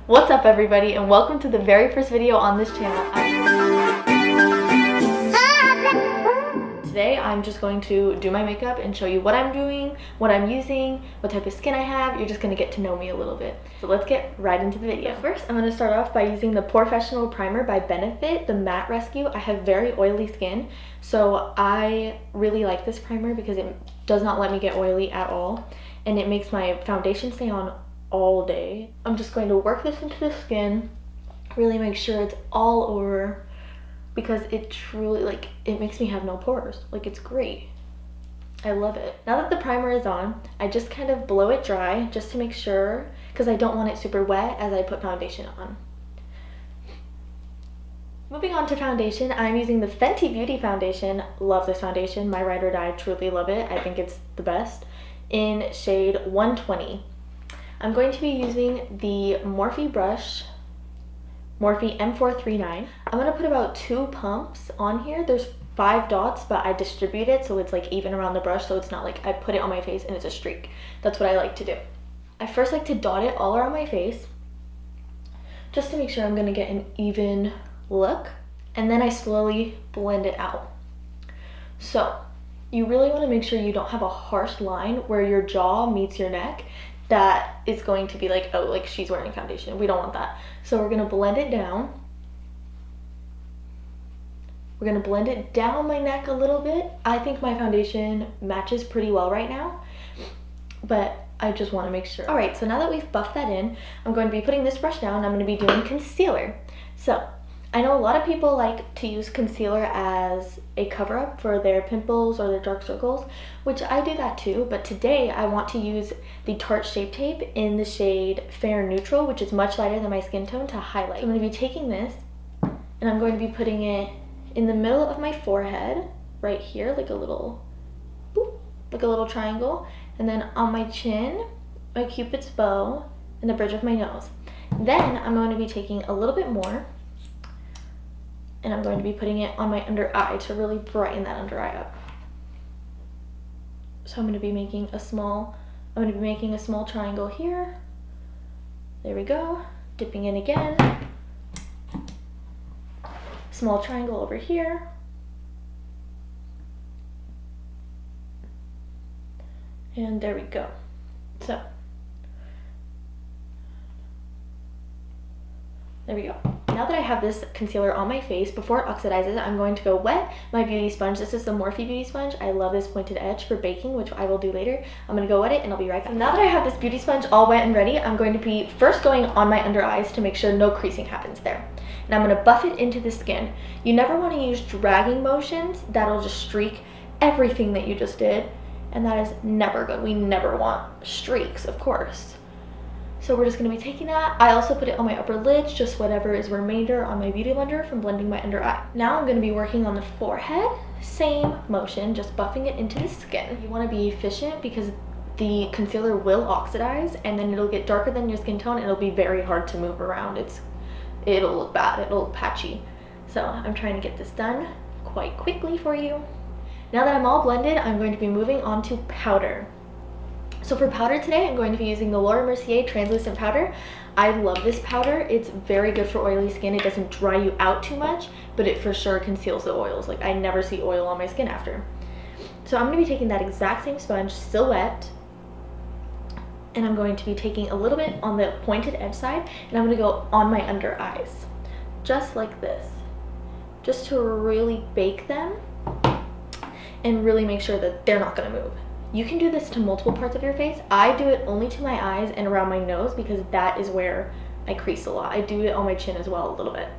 What's up everybody, and welcome to the very first video on this channel. Today I'm just going to do my makeup and show you what I'm doing, what I'm using, what type of skin I have. You're just going to get to know me a little bit. So let's get right into the video. First, I'm going to start off by using the Professional Primer by Benefit, the Matte Rescue. I have very oily skin, so I really like this primer because it does not let me get oily at all, and it makes my foundation stay on all day. I'm just going to work this into the skin, really make sure it's all over, because it truly, it makes me have no pores. It's great. I love it. Now that the primer is on, I just kind of blow it dry just to make sure, because I don't want it super wet as I put foundation on. Moving on to foundation, I'm using the Fenty Beauty foundation. Love this foundation. My ride or die, truly love it. I think it's the best, in shade 120. I'm going to be using the Morphe brush, Morphe M439. I'm going to put about 2 pumps on here. There's 5 dots, but I distribute it so it's even around the brush, so it's not like I put it on my face and it's a streak. That's what I like to do. I first like to dot it all around my face just to make sure I'm going to get an even look, and then I slowly blend it out. So you really want to make sure you don't have a harsh line where your jaw meets your neck. That is going to be she's wearing foundation. We don't want that. So we're gonna blend it down. We're gonna blend it down my neck a little bit. I think my foundation matches pretty well right now, but I just want to make sure. All right, so now that we've buffed that in, I'm going to be putting this brush down. I'm going to be doing concealer. So I know a lot of people like to use concealer as a cover-up for their pimples or their dark circles, which I do that too, but today I want to use the Tarte Shape Tape in the shade Fair Neutral, which is much lighter than my skin tone, to highlight. So I'm going to be taking this and I'm going to be putting it in the middle of my forehead, right here, like a little boop, like a little triangle, and then on my chin, my Cupid's bow, and the bridge of my nose. Then I'm going to be taking a little bit more, and I'm going to be putting it on my under eye to really brighten that under eye up. So I'm going to be making a small triangle here. There we go. Dipping in again. Small triangle over here. And there we go. So there we go. Now that I have this concealer on my face, before it oxidizes, I'm going to go wet my beauty sponge. This is the Morphe Beauty Sponge. I love this pointed edge for baking, which I will do later. I'm going to go wet it and I'll be right back. Now that I have this beauty sponge all wet and ready, I'm going to be first going on my under eyes to make sure no creasing happens there. And I'm going to buff it into the skin. You never want to use dragging motions. That'll just streak everything that you just did, and that is never good. We never want streaks, of course. So we're just going to be taking that. I also put it on my upper lids, just whatever is remainder on my beauty blender from blending my under eye. Now I'm going to be working on the forehead. Same motion, just buffing it into the skin. You want to be efficient because the concealer will oxidize and then it'll get darker than your skin tone. It'll be very hard to move around. It'll look bad. It'll look patchy. So I'm trying to get this done quite quickly for you. Now that I'm all blended, I'm going to be moving on to powder. So for powder today, I'm going to be using the Laura Mercier Translucent Powder. I love this powder. It's very good for oily skin. It doesn't dry you out too much, but it for sure conceals the oils. I never see oil on my skin after. So I'm going to be taking that exact same sponge, still wet, and I'm going to be taking a little bit on the pointed edge side, and I'm going to go on my under eyes, just like this, just to really bake them and really make sure that they're not going to move. You can do this to multiple parts of your face. I do it only to my eyes and around my nose because that is where I crease a lot. I do it on my chin as well a little bit.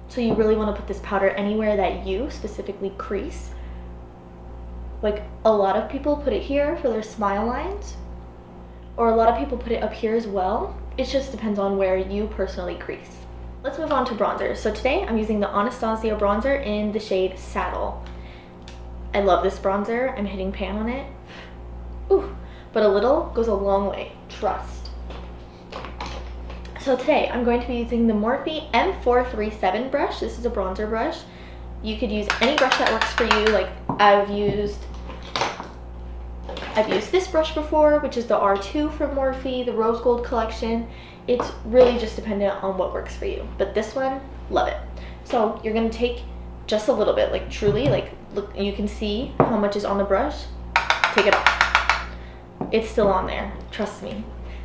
So you really want to put this powder anywhere that you specifically crease. A lot of people put it here for their smile lines, or a lot of people put it up here as well. It just depends on where you personally crease. Let's move on to bronzer. So today I'm using the Anastasia bronzer in the shade Saddle. I love this bronzer. I'm hitting pan on it. Ooh, but a little goes a long way, trust. So today I'm going to be using the Morphe M437 brush. This is a bronzer brush. You could use any brush that works for you. I've used I've used this brush before, which is the R2 from Morphe, the Rose Gold collection. It's really just dependent on what works for you. But this one, love it. So you're gonna take just a little bit, like truly, like look, you can see how much is on the brush. Take it off. It's still on there, trust me.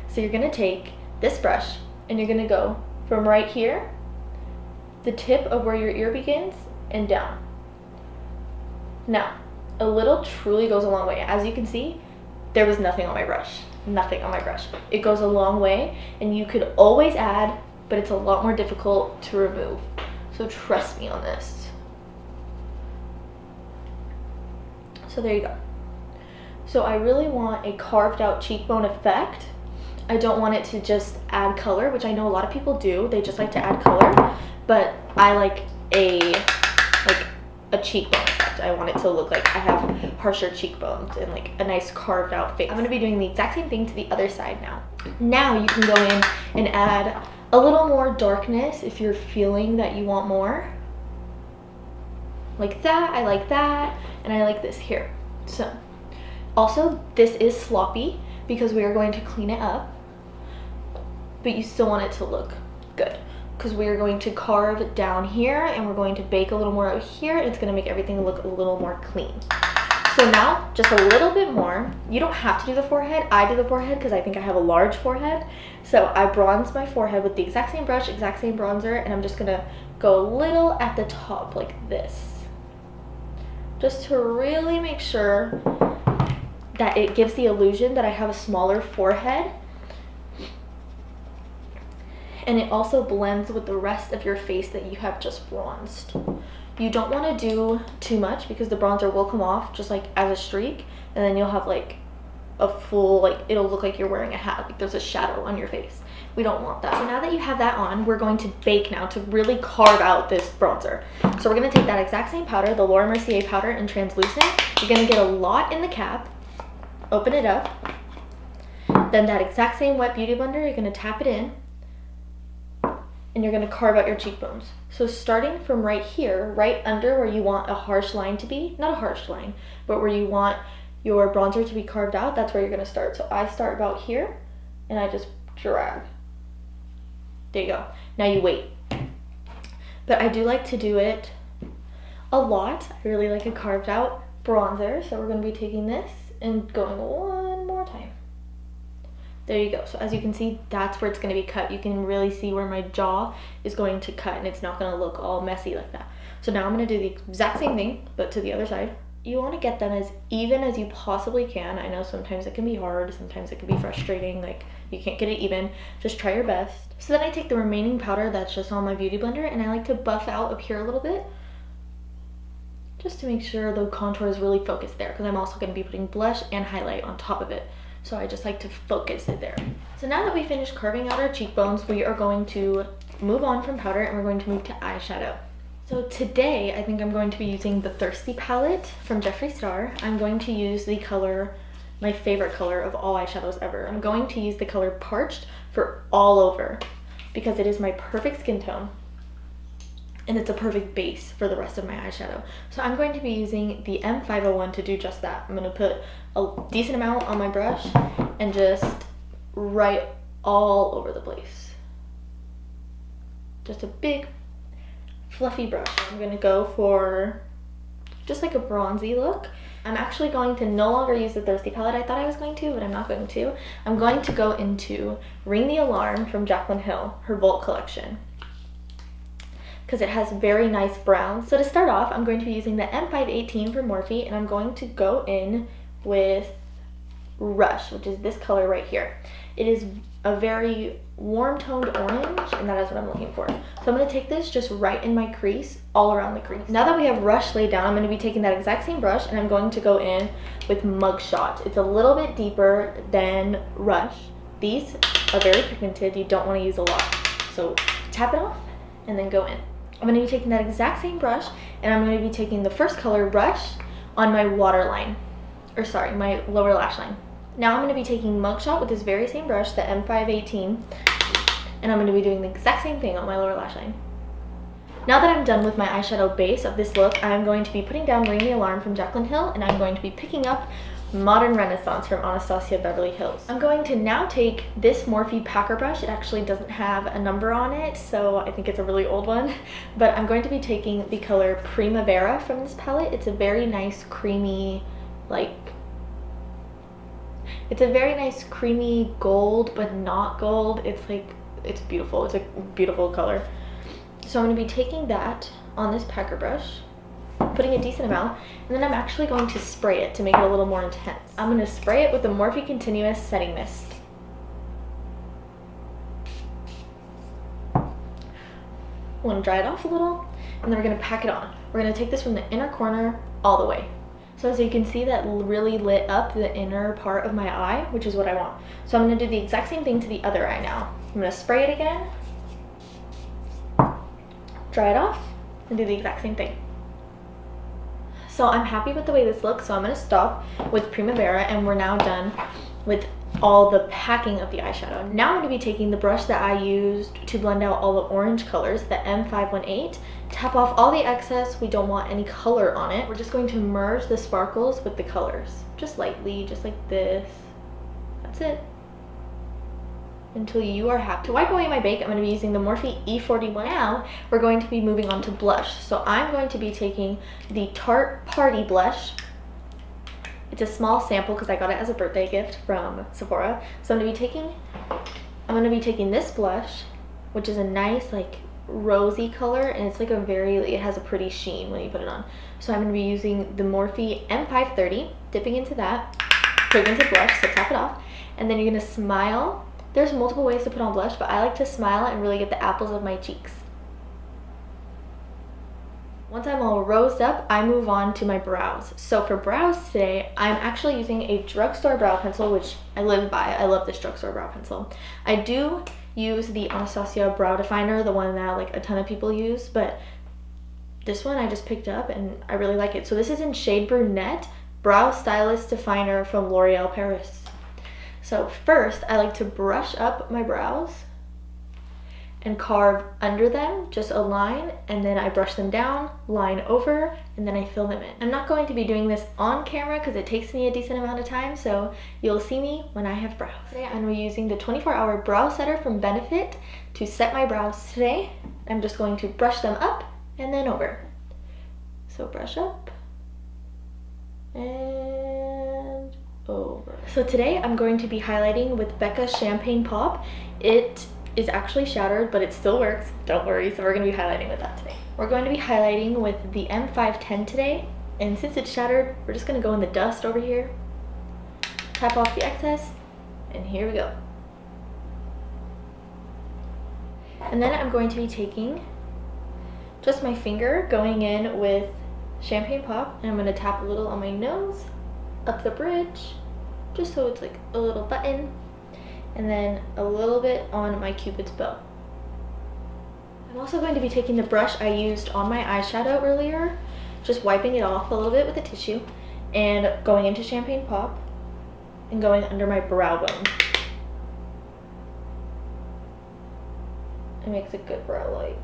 So you're gonna take this brush and you're gonna go from right here, the tip of where your ear begins, and down. Now, a little truly goes a long way. As you can see, there was nothing on my brush. Nothing on my brush. It goes a long way, and you could always add, but it's a lot more difficult to remove. So trust me on this. So there you go. So I really want a carved out cheekbone effect. I don't want it to just add color, which I know a lot of people do. They just like to add color, but I like a cheekbone effect. I want it to look like I have harsher cheekbones and like a nice carved out face. I'm gonna be doing the exact same thing to the other side now. Now you can go in and add a little more darkness if you're feeling that you want more. Like that, I like that, and I like this here. So, also this is sloppy because we are going to clean it up, but you still want it to look good, because we are going to carve down here and we're going to bake a little more out here. It's going to make everything look a little more clean. So now just a little bit more. You don't have to do the forehead. I do the forehead because I think I have a large forehead. So I bronze my forehead with the exact same brush, exact same bronzer, and I'm just going to go a little at the top like this, just to really make sure that it gives the illusion that I have a smaller forehead. And it also blends with the rest of your face that you have just bronzed. You don't want to do too much because the bronzer will come off just like as a streak, and then you'll have like a full, like it'll look like you're wearing a hat, like there's a shadow on your face. We don't want that. So now that you have that on, we're going to bake now to really carve out this bronzer. So we're going to take that exact same powder, the Laura Mercier powder in translucent. You're going to get a lot in the cap, open it up, then that exact same wet beauty blender, you're going to tap it in, and you're going to carve out your cheekbones. So starting from right here, right under where you want a harsh line to be, not a harsh line, but where you want your bronzer to be carved out, that's where you're going to start. So I start about here, and I just drag. There you go. Now you wait. But I do like to do it a lot. I really like a carved out bronzer. So we're going to be taking this and going one more time. There you go. So as you can see, that's where it's going to be cut. You can really see where my jaw is going to cut, and it's not going to look all messy like that. So now I'm going to do the exact same thing, but to the other side. You want to get them as even as you possibly can. I know sometimes it can be hard, sometimes it can be frustrating, like you can't get it even. Just try your best. So then I take the remaining powder that's just on my beauty blender, and I like to buff out up here a little bit, just to make sure the contour is really focused there, because I'm also going to be putting blush and highlight on top of it. So I just like to focus it there. So now that we finished carving out our cheekbones, we are going to move on from powder and we're going to move to eyeshadow. So today, I think I'm going to be using the Thirsty palette from Jeffree Star. I'm going to use the color, my favorite color of all eyeshadows ever. I'm going to use the color Parched for all over because it is my perfect skin tone and it's a perfect base for the rest of my eyeshadow. So I'm going to be using the M501 to do just that. I'm going to put a decent amount on my brush and just right all over the place. Just a big fluffy brush. I'm going to go for just like a bronzy look. I'm actually going to no longer use the Thirsty palette. I thought I was going to, but I'm not going to. I'm going to go into Ring the Alarm from Jaclyn Hill, her Volt collection, because it has very nice browns. So to start off, I'm going to be using the M518 from Morphe, and I'm going to go in with Rush, which is this color right here. It is a very warm toned orange, and that is what I'm looking for. So I'm going to take this just right in my crease, all around the crease. Now that we have Rush laid down, I'm going to be taking that exact same brush, and I'm going to go in with Mugshot. It's a little bit deeper than Rush. These are very pigmented. You don't want to use a lot. So tap it off and then go in. I'm going to be taking that exact same brush, and I'm going to be taking the first color, Rush, on my waterline, or sorry, my lower lash line. Now I'm going to be taking Mugshot with this very same brush, the M518, and I'm going to be doing the exact same thing on my lower lash line. Now that I'm done with my eyeshadow base of this look, I'm going to be putting down Ring the Alarm from Jaclyn Hill, and I'm going to be picking up Modern Renaissance from Anastasia Beverly Hills. I'm going to now take this Morphe packer brush. It actually doesn't have a number on it, so I think it's a really old one. But I'm going to be taking the color Primavera from this palette. It's a very nice creamy, it's a very nice creamy gold, but not gold. It's beautiful. It's a beautiful color. So I'm going to be taking that on this packer brush, putting a decent amount, and then I'm actually going to spray it to make it a little more intense. I'm going to spray it with the Morphe Continuous Setting Mist. I'm going to dry it off a little, and then we're going to pack it on. We're going to take this from the inner corner all the way. So as you can see, that really lit up the inner part of my eye, which is what I want. So I'm going to do the exact same thing to the other eye now. I'm going to spray it again, dry it off, and do the exact same thing. So I'm happy with the way this looks, so I'm going to stop with Primavera, and we're now done with all the packing of the eyeshadow. Now I'm going to be taking the brush that I used to blend out all the orange colors, the M518, tap off all the excess. We don't want any color on it. We're just going to merge the sparkles with the colors, just lightly, just like this. That's it. Until you are happy. To wipe away my bake, I'm going to be using the Morphe E41. Now we're going to be moving on to blush. So I'm going to be taking the Tarte Party Blush. It's a small sample because I got it as a birthday gift from Sephora. So I'm going to be taking this blush, which is a nice rosy color, and it's it has a pretty sheen when you put it on. So I'm going to be using the Morphe M530, dipping into that, putting into blush, so tap it off, and then you're going to smile. There's multiple ways to put on blush, but I like to smile and really get the apples of my cheeks. Once I'm all rosed up, I move on to my brows. So for brows today, I'm actually using a drugstore brow pencil, which I live by. I love this drugstore brow pencil. I do use the Anastasia brow definer, the one that a ton of people use, but this one I just picked up and I really like it. So this is in shade Brunette, Brow Stylist Definer from L'Oreal Paris. So first, I like to brush up my brows and carve under them, just a line, and then I brush them down, line over, and then I fill them in. I'm not going to be doing this on camera because it takes me a decent amount of time, so you'll see me when I have brows. Today I'm using the 24-hour brow setter from Benefit to set my brows today. I'm just going to brush them up and then over. So brush up and over. So today I'm going to be highlighting with Becca Champagne Pop. It is actually shattered, but it still works, don't worry. So we're going to be highlighting with that today. We're going to be highlighting with the M510 today, and since it's shattered, we're just going to go in the dust over here, tap off the excess, and here we go. And then I'm going to be taking just my finger, going in with Champagne Pop, and I'm going to tap a little on my nose, up the bridge, just so it's a little button, and then a little bit on my Cupid's bow. I'm also going to be taking the brush I used on my eyeshadow earlier, just wiping it off a little bit with a tissue, and going into Champagne Pop and going under my brow bone. It makes a good brow light.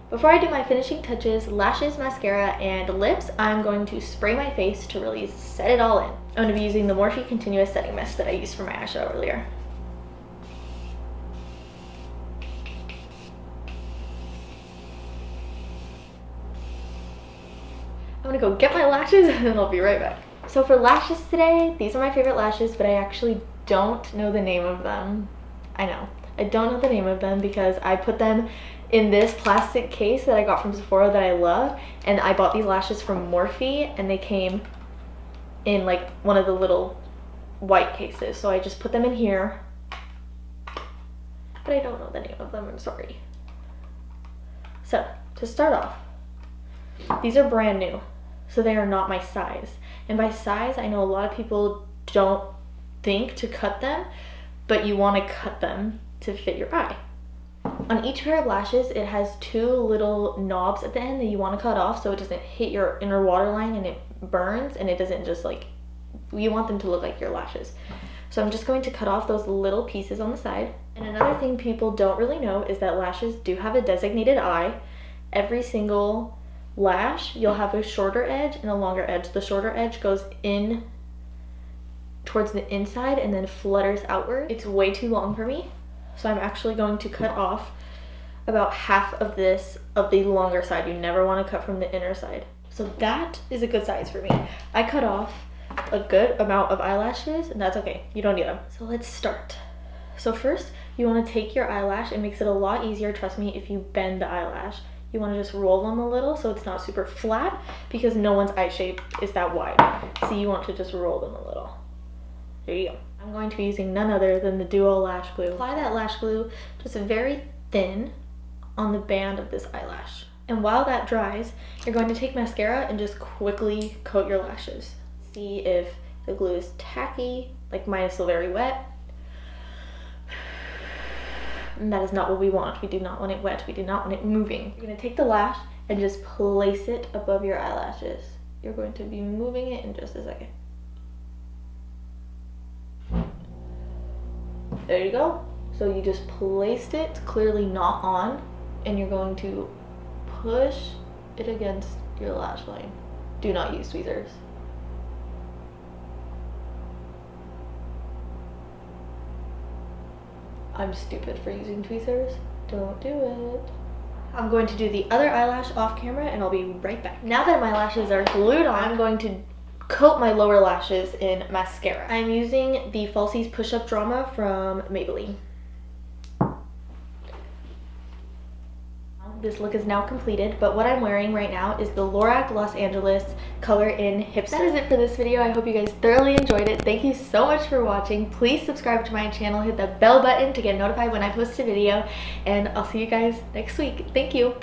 Before I do my finishing touches, lashes, mascara, and lips, I'm going to spray my face to really set it all in. I'm going to be using the Morphe Continuous Setting Mist that I used for my eyeshadow earlier. I'm going to go get my lashes and then I'll be right back. So for lashes today, these are my favorite lashes, but I actually don't know the name of them. I know. I don't know the name of them because I put them in this plastic case that I got from Sephora that I love, and I bought these lashes from Morphe and they came in one of the little white cases, so I just put them in here, but I don't know the name of them, I'm sorry. So to start off, these are brand new, so they are not my size, and by size I know a lot of people don't think to cut them, but you want to cut them to fit your eye. On each pair of lashes, it has two little knobs at the end that you want to cut off so it doesn't hit your inner waterline and it burns, and it doesn't just you want them to look like your lashes. So I'm just going to cut off those little pieces on the side. And another thing people don't really know is that lashes do have a designated eye. Every single lash, you'll have a shorter edge and a longer edge. The shorter edge goes in towards the inside and then flutters outward. It's way too long for me, so I'm actually going to cut off about half of this, of the longer side. You never want to cut from the inner side. So that is a good size for me. I cut off a good amount of eyelashes, and that's okay. You don't need them. So let's start. So first, you want to take your eyelash. It makes it a lot easier, trust me, if you bend the eyelash. You want to just roll them a little so it's not super flat, because no one's eye shape is that wide. So you want to just roll them a little. There you go. I'm going to be using none other than the Duo Lash Glue. Apply that lash glue just very thin on the band of this eyelash. And while that dries, you're going to take mascara and just quickly coat your lashes. See if the glue is tacky, like mine is still very wet. And that is not what we want. We do not want it wet. We do not want it moving. You're going to take the lash and just place it above your eyelashes. You're going to be moving it in just a second. There you go. So you just placed it, clearly not on, and you're going to push it against your lash line. Do not use tweezers. I'm stupid for using tweezers. Don't do it. I'm going to do the other eyelash off camera and I'll be right back. Now that my lashes are glued on, I'm going to coat my lower lashes in mascara. I'm using the Falsies Push-Up Drama from Maybelline. This look is now completed, but what I'm wearing right now is the Lorac Los Angeles Color in Hipster. That is it for this video. I hope you guys thoroughly enjoyed it. Thank you so much for watching. Please subscribe to my channel, hit the bell button to get notified when I post a video, and I'll see you guys next week. Thank you.